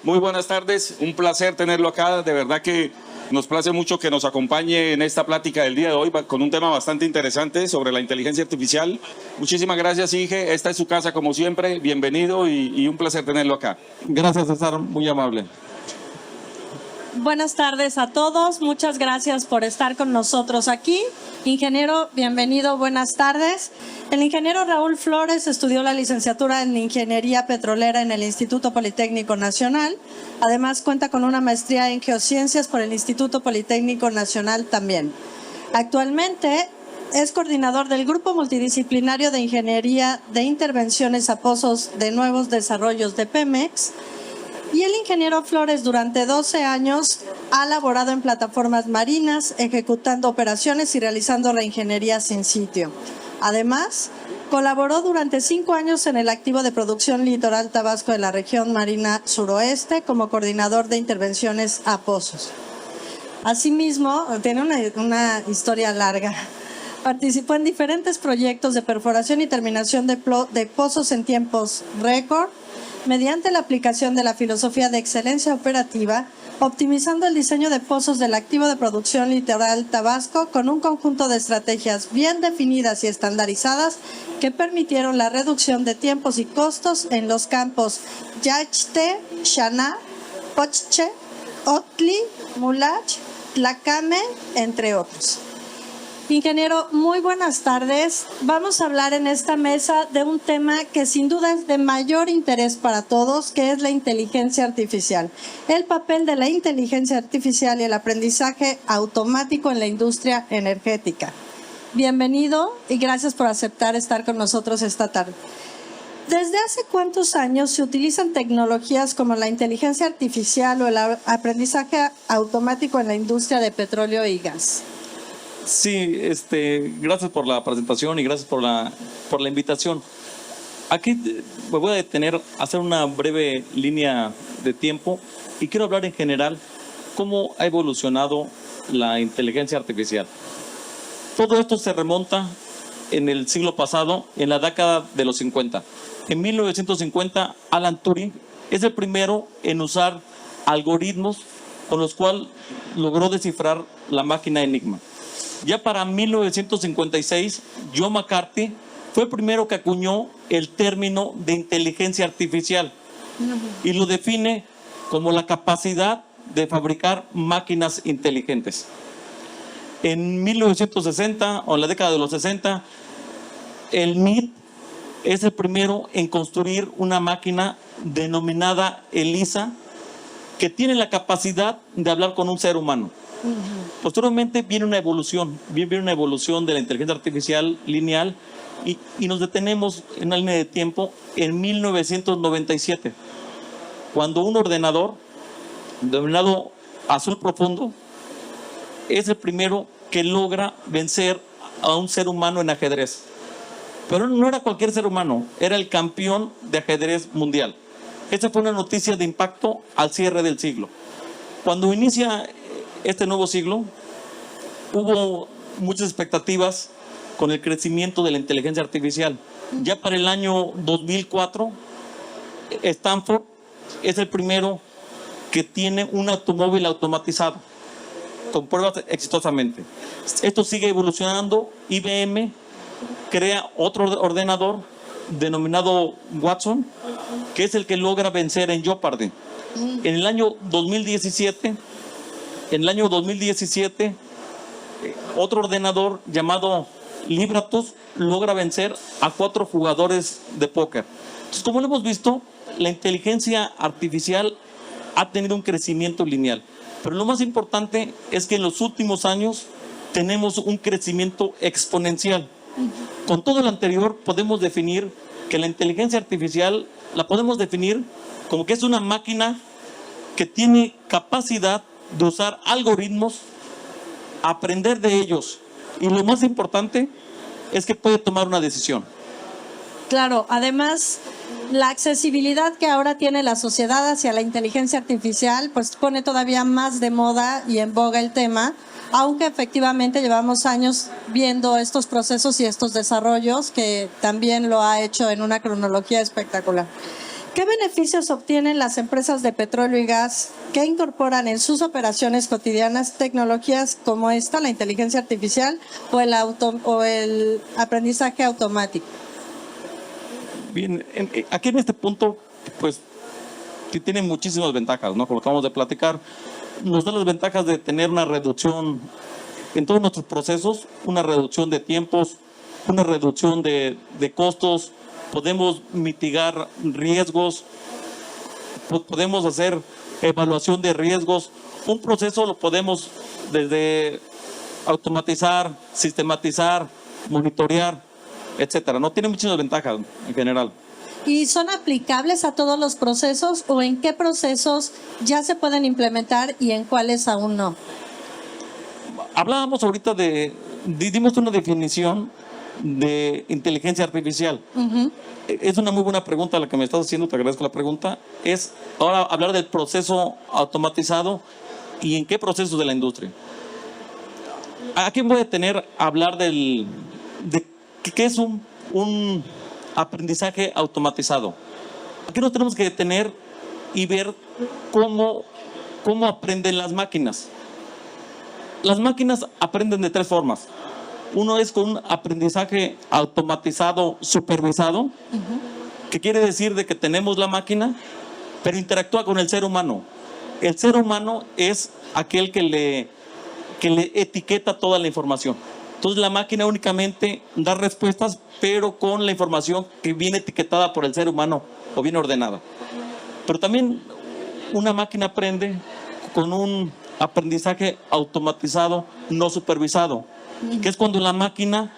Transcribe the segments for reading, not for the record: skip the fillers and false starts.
Muy buenas tardes, un placer tenerlo acá. De verdad que nos place mucho que nos acompañe en esta plática del día de hoy con un tema bastante interesante sobre la inteligencia artificial. Muchísimas gracias, Inge. Esta es su casa como siempre. Bienvenido y un placer tenerlo acá. Gracias, César. Muy amable. Buenas tardes a todos, muchas gracias por estar con nosotros aquí. Ingeniero, bienvenido, buenas tardes. El ingeniero Raúl Flores estudió la licenciatura en Ingeniería Petrolera en el Instituto Politécnico Nacional. Además, cuenta con una maestría en Geociencias por el Instituto Politécnico Nacional también. Actualmente es coordinador del Grupo Multidisciplinario de Ingeniería de Intervenciones a Pozos de Nuevos Desarrollos de Pemex. Y el ingeniero Flores durante 12 años ha laborado en plataformas marinas, ejecutando operaciones y realizando reingenierías in situ. Además, colaboró durante 5 años en el activo de producción Litoral Tabasco de la región marina suroeste como coordinador de intervenciones a pozos. Asimismo, tiene una historia larga. Participó en diferentes proyectos de perforación y terminación de pozos en tiempos récord, mediante la aplicación de la filosofía de excelencia operativa, optimizando el diseño de pozos del activo de producción Litoral Tabasco con un conjunto de estrategias bien definidas y estandarizadas que permitieron la reducción de tiempos y costos en los campos Yachte, Xaná, Poche, Otli, Mulach, Tlacame, entre otros. Ingeniero, muy buenas tardes. Vamos a hablar en esta mesa de un tema que sin duda es de mayor interés para todos, que es la inteligencia artificial. El papel de la inteligencia artificial y el aprendizaje automático en la industria energética. Bienvenido y gracias por aceptar estar con nosotros esta tarde. ¿Desde hace cuántos años se utilizan tecnologías como la inteligencia artificial o el aprendizaje automático en la industria de petróleo y gas? Sí, gracias por la presentación y gracias por la invitación. Aquí me voy a detener, hacer una breve línea de tiempo y quiero hablar en general cómo ha evolucionado la inteligencia artificial. Todo esto se remonta en el siglo pasado, en la década de los 50. En 1950, Alan Turing es el primero en usar algoritmos con los cuales logró descifrar la máquina Enigma. Ya para 1956, John McCarthy fue el primero que acuñó el término de inteligencia artificial y lo define como la capacidad de fabricar máquinas inteligentes. En 1960 o en la década de los 60, el MIT es el primero en construir una máquina denominada ELIZA que tiene la capacidad de hablar con un ser humano. Posteriormente viene una evolución de la inteligencia artificial lineal y nos detenemos en una línea de tiempo en 1997, cuando un ordenador denominado Azul Profundo es el primero que logra vencer a un ser humano en ajedrez. Pero no era cualquier ser humano, era el campeón de ajedrez mundial. Esta fue una noticia de impacto al cierre del siglo. Cuando inicia este nuevo siglo, hubo muchas expectativas con el crecimiento de la inteligencia artificial. Ya para el año 2004, Stanford es el primero que tiene un automóvil automatizado, con pruebas exitosamente. Esto sigue evolucionando. IBM crea otro ordenador denominado Watson, que es el que logra vencer en Jeopardy. En el año 2017, otro ordenador llamado Libratus logra vencer a 4 jugadores de póker. Entonces, como lo hemos visto, la inteligencia artificial ha tenido un crecimiento lineal. Pero lo más importante es que en los últimos años tenemos un crecimiento exponencial. Con todo lo anterior, podemos definir que la inteligencia artificial la podemos definir como que es una máquina que tiene capacidad de usar algoritmos, aprender de ellos y lo más importante es que puede tomar una decisión. Claro, además la accesibilidad que ahora tiene la sociedad hacia la inteligencia artificial pues pone todavía más de moda y en boga el tema, aunque efectivamente llevamos años viendo estos procesos y estos desarrollos que también lo ha hecho en una cronología espectacular. ¿Qué beneficios obtienen las empresas de petróleo y gas que incorporan en sus operaciones cotidianas tecnologías como esta, la inteligencia artificial o el aprendizaje automático? Bien, aquí en este punto, pues, que tiene muchísimas ventajas, ¿no? Como acabamos de platicar, nos da las ventajas de tener una reducción en todos nuestros procesos, una reducción de tiempos, una reducción de costos, podemos mitigar riesgos, podemos hacer evaluación de riesgos. Un proceso lo podemos desde automatizar, sistematizar, monitorear, etcétera. No tiene muchas ventajas en general. ¿Y son aplicables a todos los procesos o en qué procesos ya se pueden implementar y en cuáles aún no? Hablábamos ahorita dimos una definición de inteligencia artificial. Es una muy buena pregunta la que me estás haciendo, te agradezco la pregunta. Es ahora hablar del proceso automatizado y en qué procesos de la industria. Aquí voy a tener a hablar de qué es un aprendizaje automatizado. Aquí nos tenemos que detener y ver cómo aprenden las máquinas. Las máquinas aprenden de tres formas. Uno es con un aprendizaje automatizado supervisado, que quiere decir de que tenemos la máquina, pero interactúa con el ser humano. El ser humano es aquel que le etiqueta toda la información. Entonces la máquina únicamente da respuestas, pero con la información que viene etiquetada por el ser humano o bien ordenada. Pero también una máquina aprende con un aprendizaje automatizado no supervisado, que es cuando la máquina,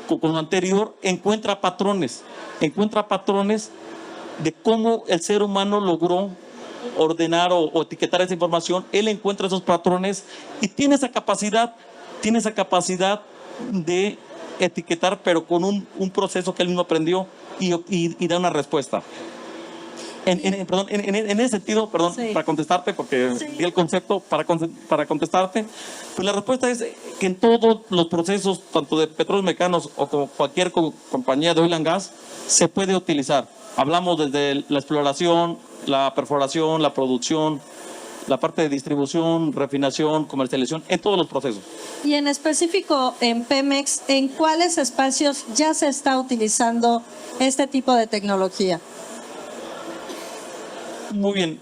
con lo anterior, encuentra patrones de cómo el ser humano logró ordenar o etiquetar esa información. Él encuentra esos patrones y tiene esa capacidad de etiquetar, pero con un proceso que él mismo aprendió y da una respuesta. En ese sentido, sí, para contestarte, porque di el concepto para contestarte, pues la respuesta es que en todos los procesos, tanto de petróleos mexicanos o como cualquier compañía de oil and gas, se puede utilizar. Hablamos desde la exploración, la perforación, la producción, la parte de distribución, refinación, comercialización, en todos los procesos. Y en específico en Pemex, ¿en cuáles espacios ya se está utilizando este tipo de tecnología? Muy bien.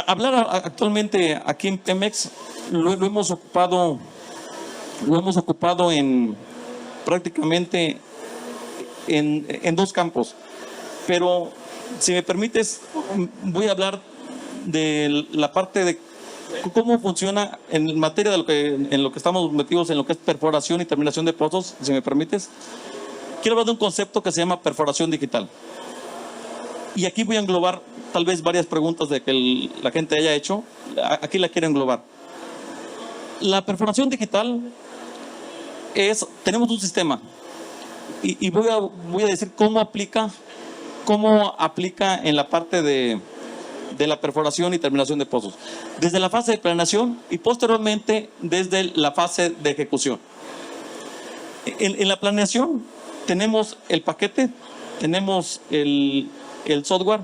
Hablar actualmente aquí en Pemex lo hemos ocupado en prácticamente en dos campos. Pero si me permites, voy a hablar de la parte de cómo funciona en materia de en lo que estamos metidos, en lo que es perforación y terminación de pozos. Si me permites, quiero hablar de un concepto que se llama perforación digital. Y aquí voy a englobar tal vez varias preguntas de que la gente haya hecho. Aquí la quiero englobar. La perforación digital tenemos un sistema y voy a decir cómo aplica en la parte de la perforación y terminación de pozos. Desde la fase de planeación y posteriormente desde la fase de ejecución. En la planeación tenemos el paquete, tenemos el software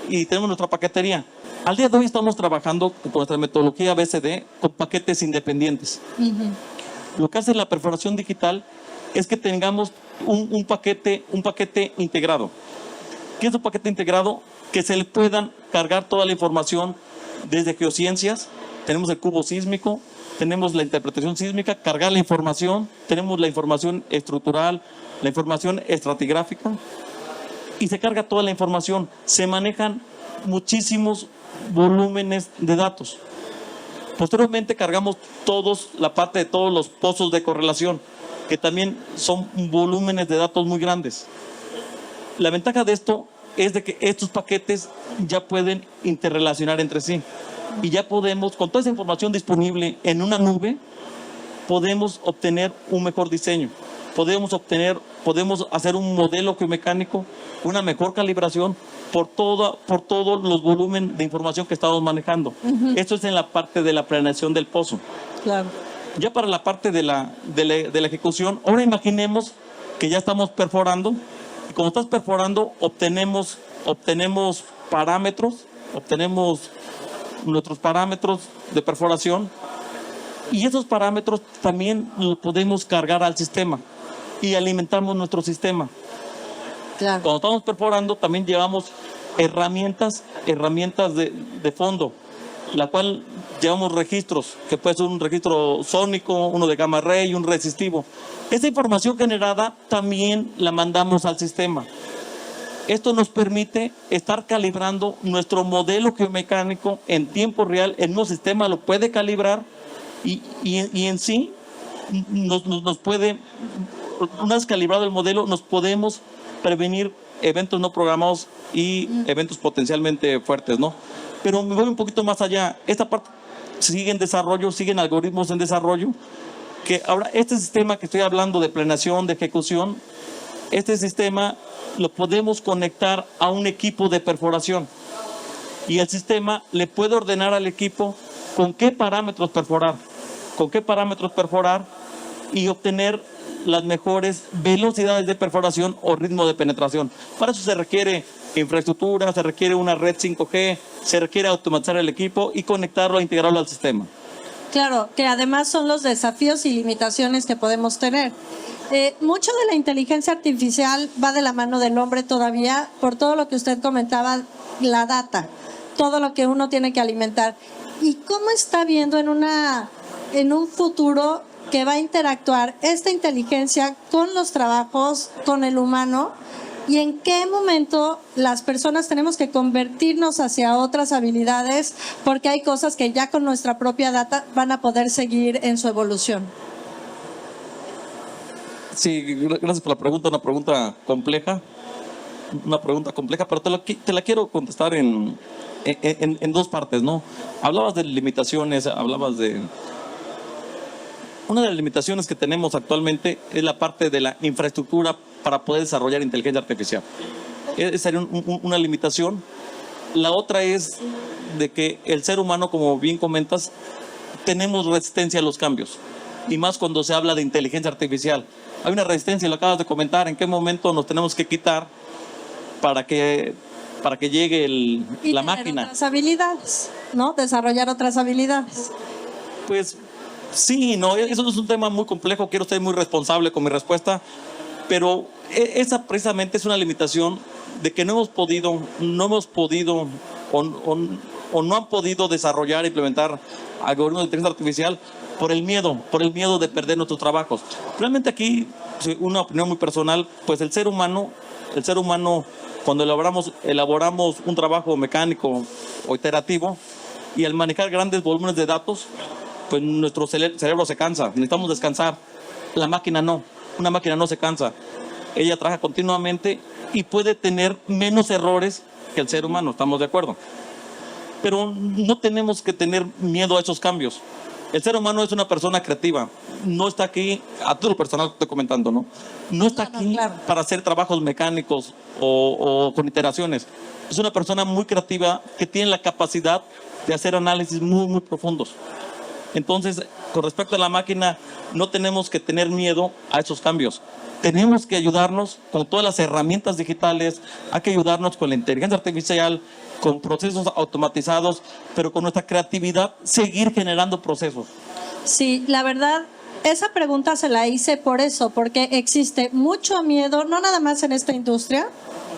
y tenemos nuestra paquetería. Al día de hoy estamos trabajando con nuestra metodología BCD con paquetes independientes. Lo que hace la perforación digital es que tengamos un paquete integrado. ¿Qué es un paquete integrado? Que se le puedan cargar toda la información desde geociencias. Tenemos el cubo sísmico, tenemos la interpretación sísmica, cargar la información, tenemos la información estructural, la información estratigráfica, y se carga toda la información. Se manejan muchísimos volúmenes de datos. Posteriormente cargamos la parte de todos los pozos de correlación, que también son volúmenes de datos muy grandes. La ventaja de esto es de que estos paquetes ya pueden interrelacionar entre sí y ya podemos, con toda esa información disponible en una nube, podemos obtener un mejor diseño. Podemos hacer un modelo geomecánico, una mejor calibración por todos los volúmenes de información que estamos manejando. Esto es en la parte de la planeación del pozo. Claro. Ya para la parte de la ejecución, ahora imaginemos que ya estamos perforando Cuando estás perforando, obtenemos parámetros, obtenemos nuestros parámetros de perforación, y esos parámetros también los podemos cargar al sistema y alimentamos nuestro sistema. Claro. Cuando estamos perforando, también llevamos herramientas de fondo, la cual llevamos registros, que puede ser un registro sónico, uno de gamma ray y un resistivo. Esa información generada también la mandamos al sistema. Esto nos permite estar calibrando nuestro modelo geomecánico en tiempo real. El mismo sistema lo puede calibrar y en sí nos puede, una vez calibrado el modelo, nos podemos prevenir eventos no programados y eventos potencialmente fuertes, ¿no? Pero me voy un poquito más allá. Esta parte sigue en desarrollo, siguen algoritmos en desarrollo, que ahora este sistema que estoy hablando de planeación, de ejecución, este sistema lo podemos conectar a un equipo de perforación y el sistema le puede ordenar al equipo con qué parámetros perforar y obtener las mejores velocidades de perforación o ritmo de penetración. Para eso se requiere infraestructura, se requiere una red 5G, se requiere automatizar el equipo y conectarlo e integrarlo al sistema. Claro, que además son los desafíos y limitaciones que podemos tener. Mucho de la inteligencia artificial va de la mano del hombre todavía, por todo lo que usted comentaba, la data, todo lo que uno tiene que alimentar. ¿Y cómo está viendo en un futuro que va a interactuar esta inteligencia con los trabajos, con el humano? ¿Y en qué momento las personas tenemos que convertirnos hacia otras habilidades? Porque hay cosas que ya con nuestra propia data van a poder seguir en su evolución. Sí, gracias por la pregunta, una pregunta compleja, pero te la quiero contestar en dos partes, ¿no? Hablabas de limitaciones, una de las limitaciones que tenemos actualmente es la parte de la infraestructura para poder desarrollar inteligencia artificial. Esa sería una limitación. La otra es de que el ser humano, como bien comentas, tenemos resistencia a los cambios. Y más cuando se habla de inteligencia artificial. Hay una resistencia, lo acabas de comentar, en qué momento nos tenemos que quitar para que llegue la máquina. Otras habilidades, ¿no? Desarrollar otras habilidades. Pues sí, no, eso es un tema muy complejo, quiero ser muy responsable con mi respuesta, pero esa precisamente es una limitación de que no hemos podido o no han podido desarrollar e implementar algoritmos de inteligencia artificial por el miedo de perder nuestros trabajos. Realmente aquí, una opinión muy personal, pues el ser humano, cuando elaboramos un trabajo mecánico o iterativo, y al manejar grandes volúmenes de datos, pues nuestro cerebro se cansa, necesitamos descansar. La máquina no, una máquina no se cansa. Ella trabaja continuamente y puede tener menos errores que el ser humano, ¿estamos de acuerdo? Pero no tenemos que tener miedo a esos cambios. El ser humano es una persona creativa, no está aquí, a todo lo personal que estoy comentando, ¿no? No está aquí claro, para hacer trabajos mecánicos o con iteraciones. Es una persona muy creativa que tiene la capacidad de hacer análisis muy, muy profundos. Entonces, con respecto a la máquina, no tenemos que tener miedo a esos cambios. Tenemos que ayudarnos con todas las herramientas digitales, hay que ayudarnos con la inteligencia artificial, con procesos automatizados, pero con nuestra creatividad seguir generando procesos. Sí, la verdad, esa pregunta se la hice por eso, porque existe mucho miedo, no nada más en esta industria,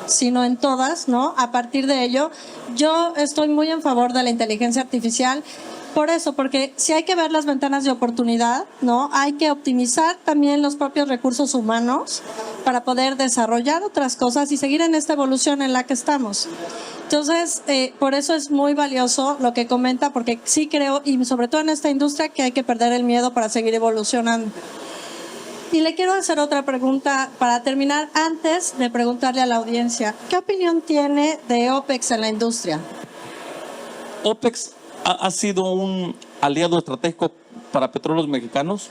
sino en todas, ¿no? A partir de ello, yo estoy muy en favor de la inteligencia artificial. Por eso, porque si hay que ver las ventanas de oportunidad, ¿no? Hay que optimizar también los propios recursos humanos para poder desarrollar otras cosas y seguir en esta evolución en la que estamos. Entonces, por eso es muy valioso lo que comenta, porque sí creo, y sobre todo en esta industria, que hay que perder el miedo para seguir evolucionando. Y le quiero hacer otra pregunta para terminar, antes de preguntarle a la audiencia. ¿Qué opinión tiene de OPEX en la industria? OPEX ha sido un aliado estratégico para Petróleos Mexicanos,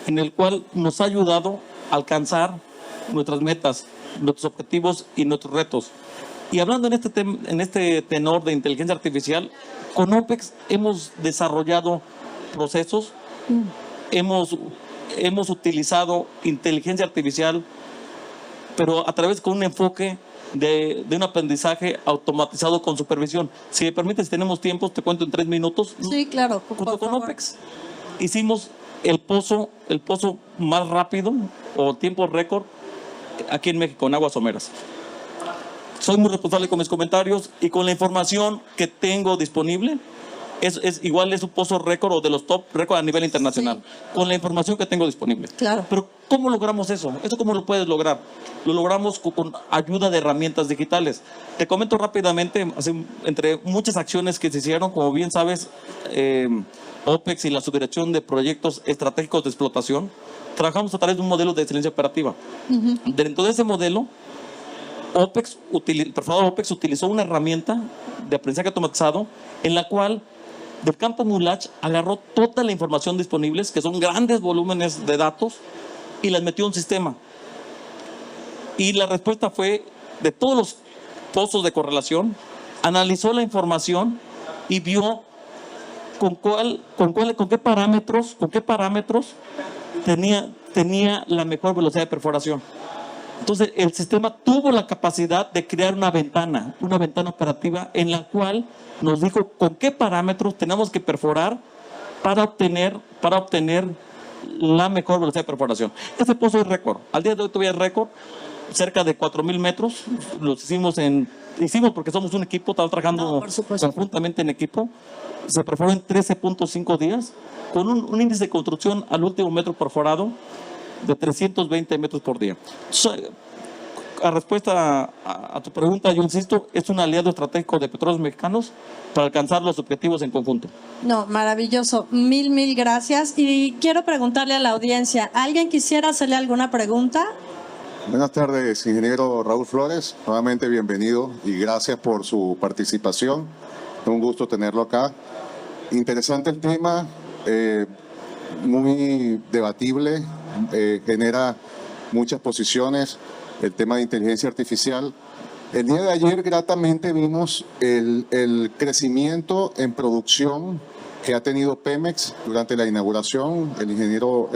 en el cual nos ha ayudado a alcanzar nuestras metas, nuestros objetivos y nuestros retos. Y hablando en este tenor de inteligencia artificial, con OPEX hemos desarrollado procesos, hemos utilizado inteligencia artificial pero a través con un enfoque de un aprendizaje automatizado con supervisión. Si me permites, si tenemos tiempo, te cuento en 3 minutos. Sí, claro. Junto con OPEX hicimos el pozo más rápido o tiempo récord aquí en México, en aguas someras. Soy muy responsable con mis comentarios y con la información que tengo disponible. Igual es un pozo récord o de los top récord a nivel internacional, sí, con la información que tengo disponible. Claro. Pero ¿cómo logramos eso? ¿Eso cómo lo puedes lograr? Lo logramos con ayuda de herramientas digitales. Te comento rápidamente, entre muchas acciones que se hicieron, como bien sabes, OPEX y la Subdirección de Proyectos Estratégicos de Explotación, trabajamos a través de un modelo de excelencia operativa. Dentro de ese modelo, el perforador OPEX utilizó una herramienta de aprendizaje automatizado en la cual del campo Mulach agarró toda la información disponible, que son grandes volúmenes de datos, y las metió en un sistema. Y la respuesta fue de todos los pozos de correlación, analizó la información y vio con qué parámetros tenía la mejor velocidad de perforación. Entonces, el sistema tuvo la capacidad de crear una ventana operativa en la cual nos dijo con qué parámetros tenemos que perforar para obtener la mejor velocidad de perforación. Ese pozo es récord. Al día de hoy todavía es récord, cerca de 4,000 metros. Los hicimos porque somos un equipo, estamos trabajando conjuntamente en equipo. Se perforó en 13.5 días, con un índice de construcción al último metro perforado de 320 metros por día. A respuesta a tu pregunta, yo insisto, es un aliado estratégico de Petróleos Mexicanos para alcanzar los objetivos en conjunto. No, maravilloso. Mil gracias. Y quiero preguntarle a la audiencia, ¿alguien quisiera hacerle alguna pregunta? Buenas tardes, ingeniero Raúl Flores. Nuevamente bienvenido y gracias por su participación. Es un gusto tenerlo acá. Interesante el tema, muy debatible, genera muchas posiciones. El tema de inteligencia artificial. El día de ayer gratamente vimos el crecimiento en producción que ha tenido Pemex durante la inauguración. El ingeniero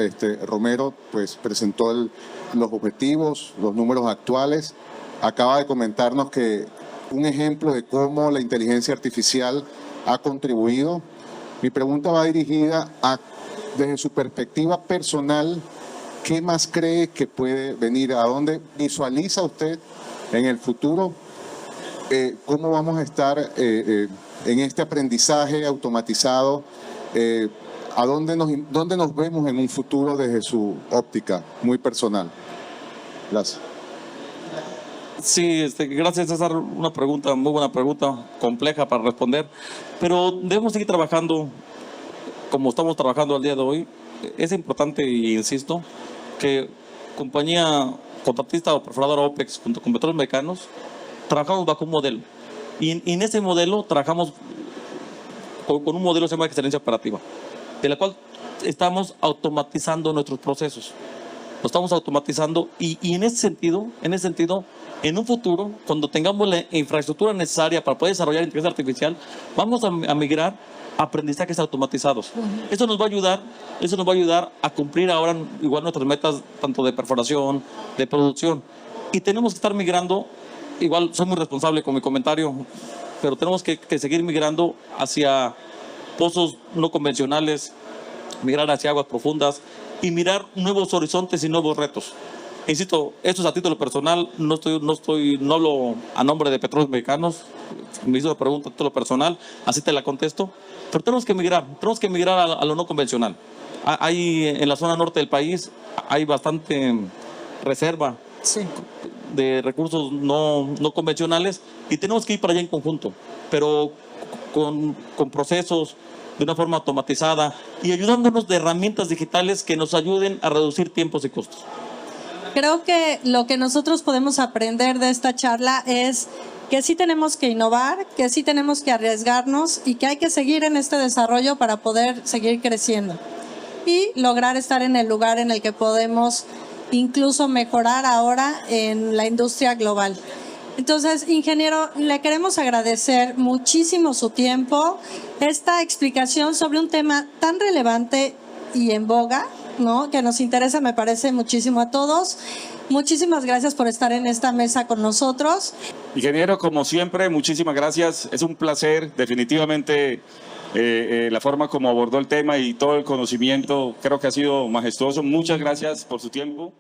Romero pues presentó los objetivos, los números actuales. Acaba de comentarnos que un ejemplo de cómo la inteligencia artificial ha contribuido. Mi pregunta va dirigida a, desde su perspectiva personal, ¿qué más cree que puede venir? ¿A dónde visualiza usted en el futuro? ¿Cómo vamos a estar en este aprendizaje automatizado? ¿Dónde nos vemos en un futuro desde su óptica muy personal? Gracias. Sí, gracias, César. Una pregunta, muy buena pregunta, compleja para responder, pero debemos seguir trabajando como estamos trabajando al día de hoy. Es importante, y insisto, que compañía contratista o perforadora OPEX junto con Petróleos Mexicanos trabajamos bajo un modelo, y en ese modelo trabajamos con un modelo que se llama excelencia operativa, de la cual estamos automatizando nuestros procesos. Lo estamos automatizando y en ese sentido, en un futuro, cuando tengamos la infraestructura necesaria para poder desarrollar inteligencia artificial, vamos a migrar a aprendizajes automatizados. Eso nos va a ayudar a cumplir ahora igual nuestras metas, tanto de perforación, de producción. Y tenemos que estar migrando, igual soy muy responsable con mi comentario, pero tenemos que seguir migrando hacia pozos no convencionales, migrar hacia aguas profundas y mirar nuevos horizontes y nuevos retos. Insisto, esto es a título personal, no hablo a nombre de Petróleos Mexicanos. Me hizo la pregunta a título personal, así te la contesto. Pero tenemos que migrar a lo no convencional. En la zona norte del país hay bastante reserva de recursos no convencionales y tenemos que ir para allá en conjunto, pero con procesos de una forma automatizada y ayudándonos de herramientas digitales que nos ayuden a reducir tiempos y costos. Creo que lo que nosotros podemos aprender de esta charla es que sí tenemos que innovar, que sí tenemos que arriesgarnos y que hay que seguir en este desarrollo para poder seguir creciendo y lograr estar en el lugar en el que podemos incluso mejorar ahora en la industria global. Entonces, ingeniero, le queremos agradecer muchísimo su tiempo, esta explicación sobre un tema tan relevante y en boga ¿no? Que nos interesa, me parece muchísimo a todos. Muchísimas gracias por estar en esta mesa con nosotros. Ingeniero, como siempre, muchísimas gracias. Es un placer, definitivamente, la forma como abordó el tema y todo el conocimiento, creo que ha sido majestuoso. Muchas gracias por su tiempo.